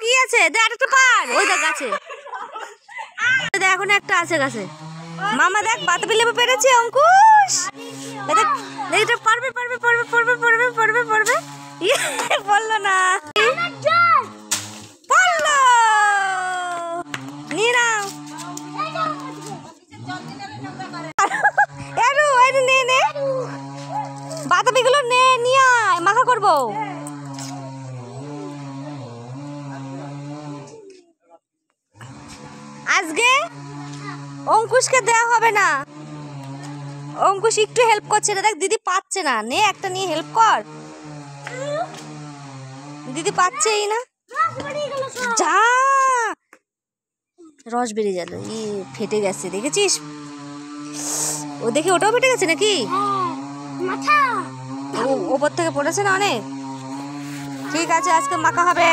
কি আছে? দেখ আরেকটা পার। ওই দেখ গাছে। দেখ এখন একটা আছে গাছে। মামা দেখ বাতাবি লেবু পেরেছে অঙ্কুশ। দেখ এটা পারবে পারবে পারবে পারবে পারবে পারবে পারবে। বললো না। বললো। নিয়ে নাও। এরু এরু নে নে। বাতাবিগুলো নে নিয়ে আয় মাখা করবো। আজকে অঙ্কুশকে দেওয়া হবে না। অঙ্কুশ একটু হেল্প করছে না। দেখ দিদি পাচ্ছে না। নে একটা নিয়ে হেল্প কর। দিদি পাচ্ছেই না। যা রস বেরিয়ে গেল। ই ফেটে গেছে দেখেছিস? ও দেখে ওটাও ফেটে গেছে নাকি? ওপর থেকে পড়েছে না অনেক। ঠিক আছে আজকে মাখা হবে।